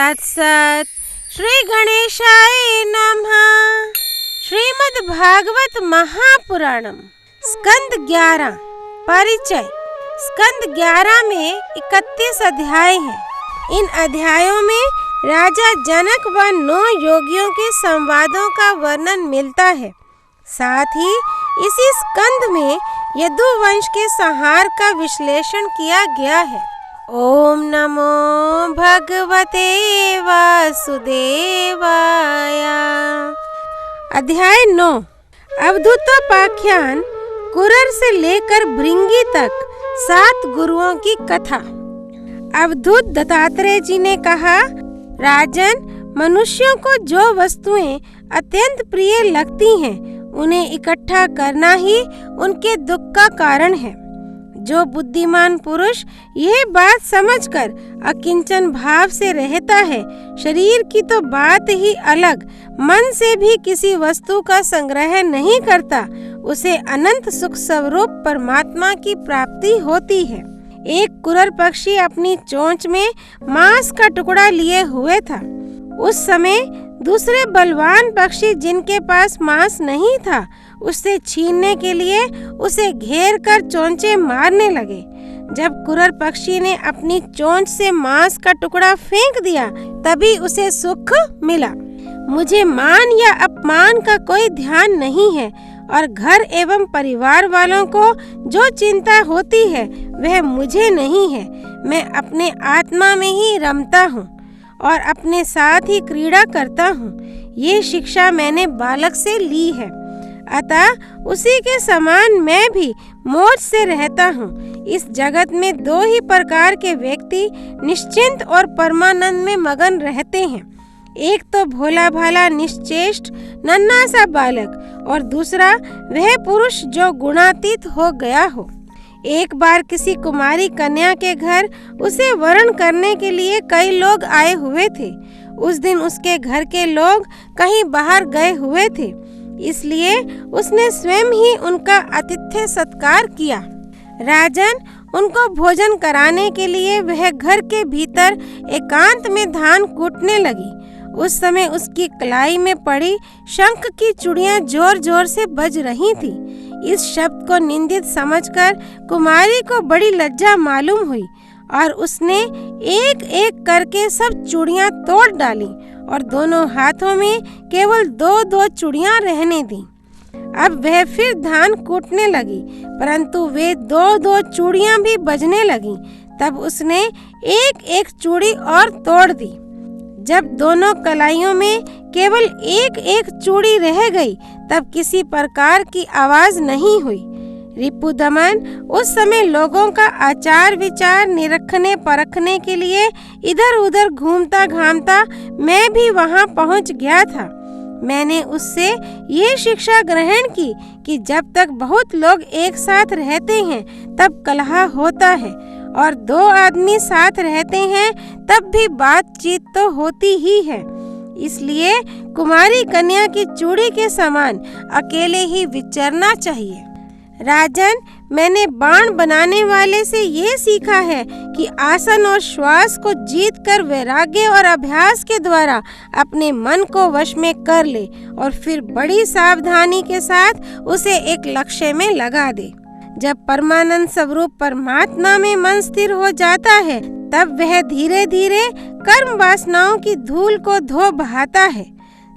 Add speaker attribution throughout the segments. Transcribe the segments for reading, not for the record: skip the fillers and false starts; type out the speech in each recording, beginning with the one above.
Speaker 1: तत्सत। श्री गणेशाय नमः। श्रीमद् भागवत महापुराणम स्कंद 11। परिचय। स्कंद 11 में 31 अध्याय हैं। इन अध्यायों में राजा जनक व 9 योगियों के संवादों का वर्णन मिलता है। साथ ही इसी स्कंद में यदुवंश के संहार का विश्लेषण किया गया है। ओम नमो भगवते वासुदेवाय। अध्याय 9। अवधूतोपाख्यान। कुरर से लेकर भृंगी तक 7 गुरुओं की कथा। अवधूत दत्तात्रेय जी ने कहा, राजन, मनुष्यों को जो वस्तुएं अत्यंत प्रिय लगती हैं, उन्हें इकट्ठा करना ही उनके दुख का कारण है। जो बुद्धिमान पुरुष यह बात समझकर अकिंचन भाव से रहता है, शरीर की तो बात ही अलग, मन से भी किसी वस्तु का संग्रह नहीं करता, उसे अनंत सुख स्वरूप परमात्मा की प्राप्ति होती है। एक कुरर पक्षी अपनी चोंच में मांस का टुकड़ा लिए हुए था। उस समय दूसरे बलवान पक्षी जिनके पास मांस नहीं था, उससे छीनने के लिए उसे घेर कर चोंचे मारने लगे। जब कुरर पक्षी ने अपनी चोंच से मांस का टुकड़ा फेंक दिया, तभी उसे सुख मिला। मुझे मान या अपमान का कोई ध्यान नहीं है, और घर एवं परिवार वालों को जो चिंता होती है वह मुझे नहीं है। मैं अपने आत्मा में ही रमता हूँ और अपने साथ ही क्रीड़ा करता हूँ। ये शिक्षा मैंने बालक से ली है, अतः उसी के समान मैं भी मौज से रहता हूँ। इस जगत में 2 ही प्रकार के व्यक्ति निश्चिंत और परमानंद में मगन रहते हैं। एक तो भोला भाला निश्चेष्ट नन्हा सा बालक, और दूसरा वह पुरुष जो गुणातीत हो गया हो। एक बार किसी कुमारी कन्या के घर उसे वरण करने के लिए कई लोग आए हुए थे। उस दिन उसके घर के लोग कहीं बाहर गए हुए थे, इसलिए उसने स्वयं ही उनका आतिथ्य सत्कार किया। राजन, उनको भोजन कराने के लिए वह घर के भीतर एकांत में धान कूटने लगी। उस समय उसकी कलाई में पड़ी शंख की चूड़ियां जोर जोर से बज रही थी। इस शब्द को निंदित समझकर कुमारी को बड़ी लज्जा मालूम हुई, और उसने एक एक करके सब चूड़ियां तोड़ डाली और दोनों हाथों में केवल 2-2 चूड़ियां रहने दी। अब वह फिर धान कूटने लगी, परंतु वे 2-2 चूड़ियां भी बजने लगी। तब उसने एक एक चूड़ी और तोड़ दी। जब दोनों कलाइयों में केवल एक एक चूड़ी रह गई, तब किसी प्रकार की आवाज नहीं हुई। रिपुदमन उस समय लोगों का आचार विचार निरखने परखने के लिए इधर उधर घूमता घामता मैं भी वहां पहुंच गया था। मैंने उससे ये शिक्षा ग्रहण की कि जब तक बहुत लोग एक साथ रहते हैं तब कलह होता है, और 2 आदमी साथ रहते हैं तब भी बातचीत तो होती ही है। इसलिए कुमारी कन्या की चूड़ी के समान अकेले ही विचरना चाहिए। राजन, मैंने बाण बनाने वाले से ये सीखा है कि आसन और श्वास को जीत कर वैराग्य और अभ्यास के द्वारा अपने मन को वश में कर ले, और फिर बड़ी सावधानी के साथ उसे एक लक्ष्य में लगा दे। जब परमानंद स्वरूप परमात्मा में मन स्थिर हो जाता है, तब वह धीरे धीरे कर्म वासनाओं की धूल को धो बहाता है।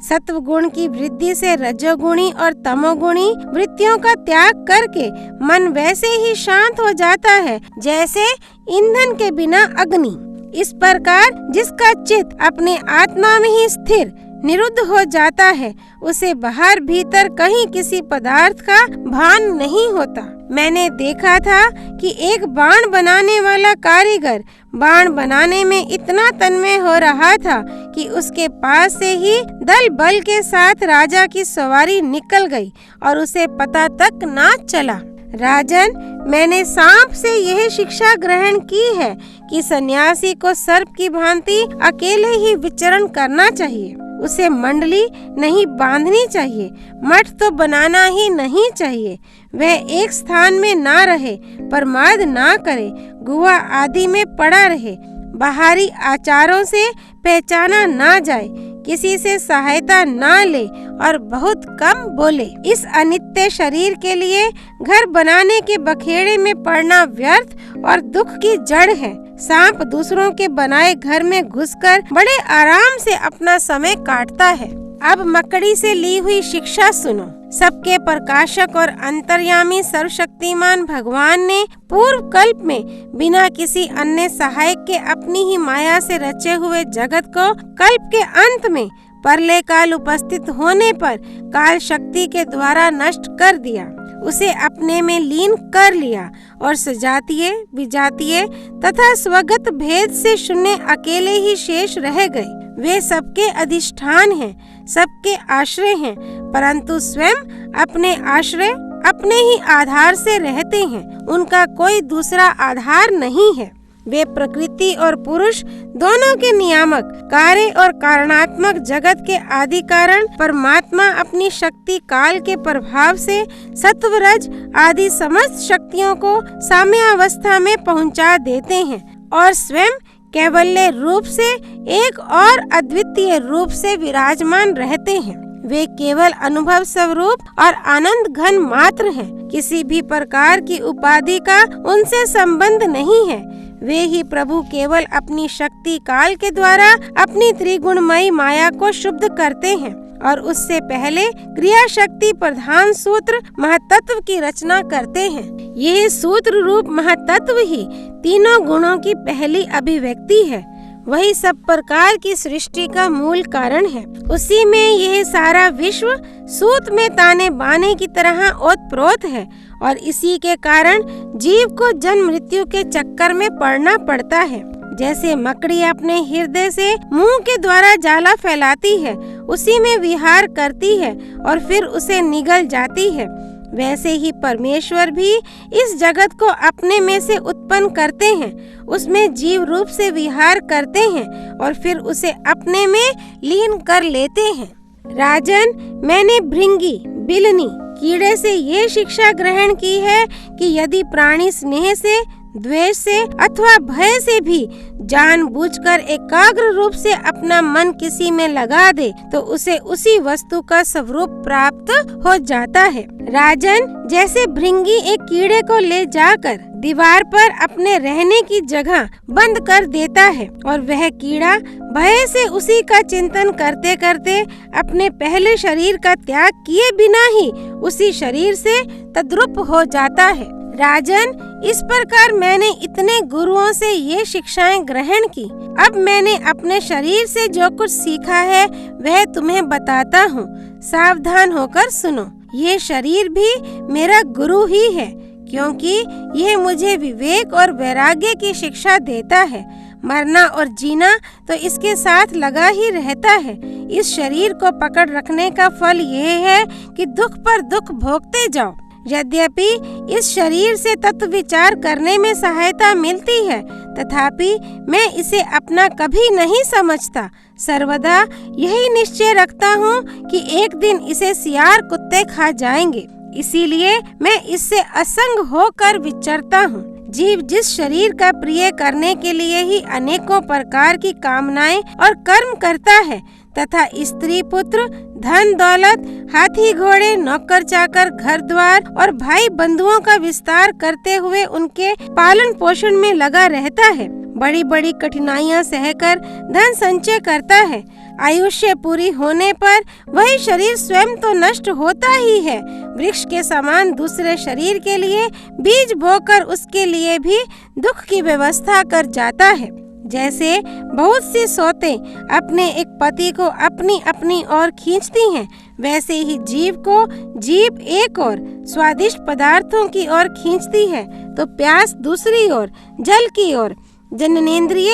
Speaker 1: सत्व गुण की वृद्धि से रजोगुणी और तमोगुणी वृत्तियों का त्याग करके मन वैसे ही शांत हो जाता है जैसे ईंधन के बिना अग्नि। इस प्रकार जिसका चित्त अपने आत्मा में ही स्थिर निरुद्ध हो जाता है, उसे बाहर भीतर कहीं किसी पदार्थ का भान नहीं होता। मैंने देखा था कि एक बाण बनाने वाला कारीगर बाण बनाने में इतना तन्मय हो रहा था कि उसके पास से ही दल बल के साथ राजा की सवारी निकल गई और उसे पता तक ना चला। राजन, मैंने सांप से यह शिक्षा ग्रहण की है कि सन्यासी को सर्प की भांति अकेले ही विचरण करना चाहिए। उसे मंडली नहीं बांधनी चाहिए, मठ तो बनाना ही नहीं चाहिए। वह एक स्थान में ना रहे, प्रमाद ना करे, गुहा आदि में पड़ा रहे, बाहरी आचारों से पहचाना ना जाए, किसी से सहायता ना ले और बहुत कम बोले। इस अनित्य शरीर के लिए घर बनाने के बखेड़े में पड़ना व्यर्थ और दुख की जड़ है। सांप दूसरों के बनाए घर में घुसकर बड़े आराम से अपना समय काटता है। अब मकड़ी से ली हुई शिक्षा सुनो। सबके प्रकाशक और अंतर्यामी सर्वशक्तिमान भगवान ने पूर्व कल्प में बिना किसी अन्य सहायक के अपनी ही माया से रचे हुए जगत को कल्प के अंत में प्रलय काल उपस्थित होने पर काल शक्ति के द्वारा नष्ट कर दिया, उसे अपने में लीन कर लिया और सजातीय, विजातीय तथा स्वगत भेद से शून्य अकेले ही शेष रह गए। वे सबके अधिष्ठान हैं, सबके आश्रय हैं, परंतु स्वयं अपने आश्रय अपने ही आधार से रहते हैं। उनका कोई दूसरा आधार नहीं है। वे प्रकृति और पुरुष दोनों के नियामक, कार्य और कारणात्मक जगत के आदि कारण परमात्मा अपनी शक्ति काल के प्रभाव से सत्वरज आदि समस्त शक्तियों को साम्यावस्था में पहुंचा देते हैं और स्वयं कैवल्य रूप से एक और अद्वितीय रूप से विराजमान रहते हैं। वे केवल अनुभव स्वरूप और आनंद घन मात्र हैं। किसी भी प्रकार की उपाधि का उनसे संबंध नहीं है। वे ही प्रभु केवल अपनी शक्ति काल के द्वारा अपनी त्रिगुणमयी माया को शुद्ध करते हैं और उससे पहले क्रिया शक्ति प्रधान सूत्र महातत्व की रचना करते हैं। यह सूत्र रूप महातत्व ही तीनों गुणों की पहली अभिव्यक्ति है। वही सब प्रकार की सृष्टि का मूल कारण है। उसी में यह सारा विश्व सूत में ताने बाने की तरह ओतप्रोत है और इसी के कारण जीव को जन्म मृत्यु के चक्कर में पड़ना पड़ता है। जैसे मकड़ी अपने हृदय से मुंह के द्वारा जाला फैलाती है, उसी में विहार करती है और फिर उसे निगल जाती है, वैसे ही परमेश्वर भी इस जगत को अपने में से उत्पन्न करते हैं, उसमें जीव रूप से विहार करते हैं और फिर उसे अपने में लीन कर लेते हैं। राजन, मैंने भृंगी, बिलनी, कीड़े से ये शिक्षा ग्रहण की है कि यदि प्राणी स्नेह से, द्वेष से अथवा भय से भी जानबूझकर एकाग्र रूप से अपना मन किसी में लगा दे तो उसे उसी वस्तु का स्वरूप प्राप्त हो जाता है। राजन, जैसे भृंगी एक कीड़े को ले जाकर दीवार पर अपने रहने की जगह बंद कर देता है और वह कीड़ा भय से उसी का चिंतन करते करते अपने पहले शरीर का त्याग किए बिना ही उसी शरीर से तद्रुप हो जाता है। राजन, इस प्रकार मैंने इतने गुरुओं से ये शिक्षाएं ग्रहण की। अब मैंने अपने शरीर से जो कुछ सीखा है वह तुम्हें बताता हूँ। सावधान होकर सुनो। ये शरीर भी मेरा गुरु ही है, क्योंकि यह मुझे विवेक और वैराग्य की शिक्षा देता है। मरना और जीना तो इसके साथ लगा ही रहता है। इस शरीर को पकड़ रखने का फल यह है कि दुख पर दुख भोगते जाओ। यद्यपि इस शरीर से तत्व विचार करने में सहायता मिलती है, तथापि मैं इसे अपना कभी नहीं समझता। सर्वदा यही निश्चय रखता हूँ कि एक दिन इसे सियार कुत्ते खा जाएंगे। इसीलिए मैं इससे असंग होकर विचरता हूँ। जीव जिस शरीर का प्रिय करने के लिए ही अनेकों प्रकार की कामनाएं और कर्म करता है तथा स्त्री पुत्र, धन दौलत, हाथी घोड़े, नौकर चाकर, घर द्वार और भाई बंधुओं का विस्तार करते हुए उनके पालन पोषण में लगा रहता है, बड़ी बड़ी कठिनाइयां सहकर धन संचय करता है। आयुष्य पूरी होने पर वही शरीर स्वयं तो नष्ट होता ही है, वृक्ष के समान दूसरे शरीर के लिए बीज बोकर उसके लिए भी दुख की व्यवस्था कर जाता है। जैसे बहुत सी सौतें अपने एक पति को अपनी अपनी ओर खींचती हैं, वैसे ही जीव को जीभ एक ओर स्वादिष्ट पदार्थों की ओर खींचती है तो प्यास दूसरी ओर, जल की ओर, जननेंद्रिय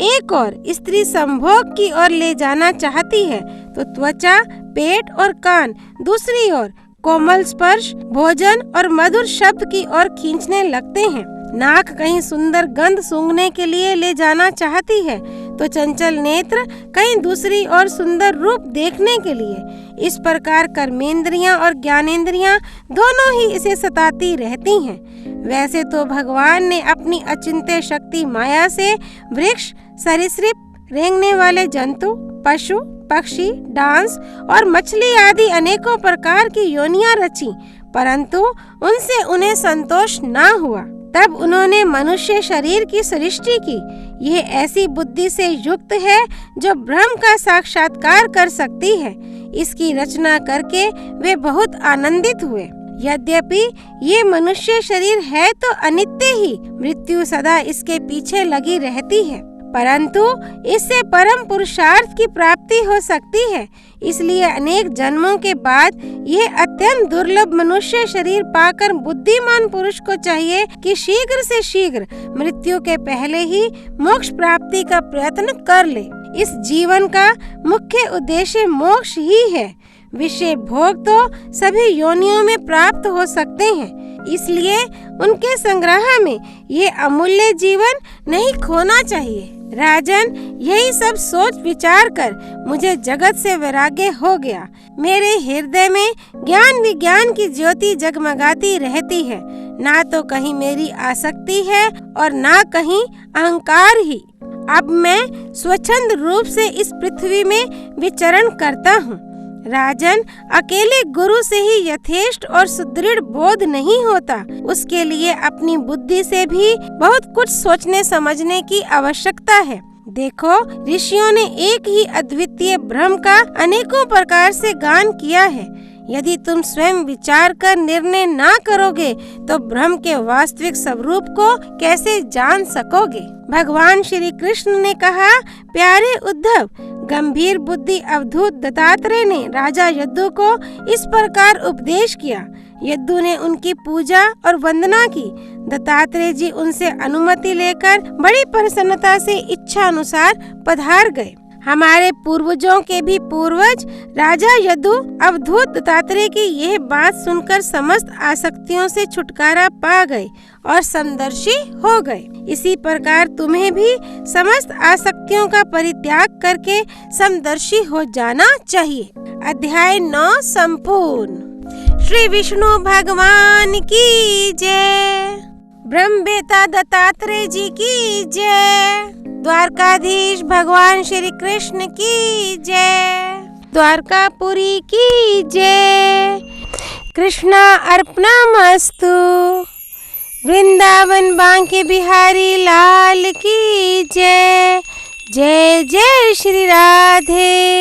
Speaker 1: एक और स्त्री संभोग की ओर ले जाना चाहती है तो त्वचा, पेट और कान दूसरी ओर कोमल स्पर्श, भोजन और मधुर शब्द की ओर खींचने लगते हैं। नाक कहीं सुंदर गंध सूंघने के लिए ले जाना चाहती है तो चंचल नेत्र कहीं दूसरी ओर सुंदर रूप देखने के लिए। इस प्रकार कर्मेंद्रियां और ज्ञानेंद्रियां दोनों ही इसे सताती रहती हैं। वैसे तो भगवान ने अपनी अचिंत्य शक्ति माया से वृक्ष, सरीसृप, रेंगने वाले जंतु, पशु, पक्षी, डांस और मछली आदि अनेकों प्रकार की योनियां रची, परंतु उनसे उन्हें संतोष न हुआ। तब उन्होंने मनुष्य शरीर की सृष्टि की। यह ऐसी बुद्धि से युक्त है जो ब्रह्म का साक्षात्कार कर सकती है। इसकी रचना करके वे बहुत आनंदित हुए। यद्यपि ये मनुष्य शरीर है तो अनित्य ही, मृत्यु सदा इसके पीछे लगी रहती है, परंतु इससे परम पुरुषार्थ की प्राप्ति हो सकती है। इसलिए अनेक जन्मों के बाद यह अत्यंत दुर्लभ मनुष्य शरीर पाकर बुद्धिमान पुरुष को चाहिए कि शीघ्र से शीघ्र मृत्यु के पहले ही मोक्ष प्राप्ति का प्रयत्न कर ले। इस जीवन का मुख्य उद्देश्य मोक्ष ही है। विषय भोग तो सभी योनियों में प्राप्त हो सकते हैं, इसलिए उनके संग्रह में ये अमूल्य जीवन नहीं खोना चाहिए। राजन, यही सब सोच विचार कर मुझे जगत से वैराग्य हो गया। मेरे हृदय में ज्ञान विज्ञान की ज्योति जगमगाती रहती है। ना तो कहीं मेरी आसक्ति है और ना कहीं अहंकार ही। अब मैं स्वच्छंद रूप से इस पृथ्वी में विचरण करता हूँ। राजन, अकेले गुरु से ही यथेष्ट और सुदृढ़ बोध नहीं होता, उसके लिए अपनी बुद्धि से भी बहुत कुछ सोचने समझने की आवश्यकता है। देखो, ऋषियों ने एक ही अद्वितीय ब्रह्म का अनेकों प्रकार से गान किया है। यदि तुम स्वयं विचार कर निर्णय ना करोगे तो ब्रह्म के वास्तविक स्वरूप को कैसे जान सकोगे। भगवान श्री कृष्ण ने कहा, प्यारे उद्धव, गंभीर बुद्धि अवधूत दत्तात्रेय ने राजा यदु को इस प्रकार उपदेश किया। यदु ने उनकी पूजा और वंदना की। दत्तात्रेय जी उनसे अनुमति लेकर बड़ी प्रसन्नता से इच्छा अनुसार पधार गए। हमारे पूर्वजों के भी पूर्वज राजा यदु अवधूत दत्तात्रेय की यह बात सुनकर समस्त आसक्तियों से छुटकारा पा गए और समदर्शी हो गए। इसी प्रकार तुम्हें भी समस्त आसक्तियों का परित्याग करके समदर्शी हो जाना चाहिए। अध्याय 9 संपूर्ण। श्री विष्णु भगवान की जय। ब्रह्म बेता दत्तात्रेय जी की जय। द्वारकाधीश भगवान श्री कृष्ण की जय। द्वारकापुरी की जय। कृष्णा अर्पणमस्तु। वृंदावन बांके बिहारी लाल की जय। जय जय श्री राधे।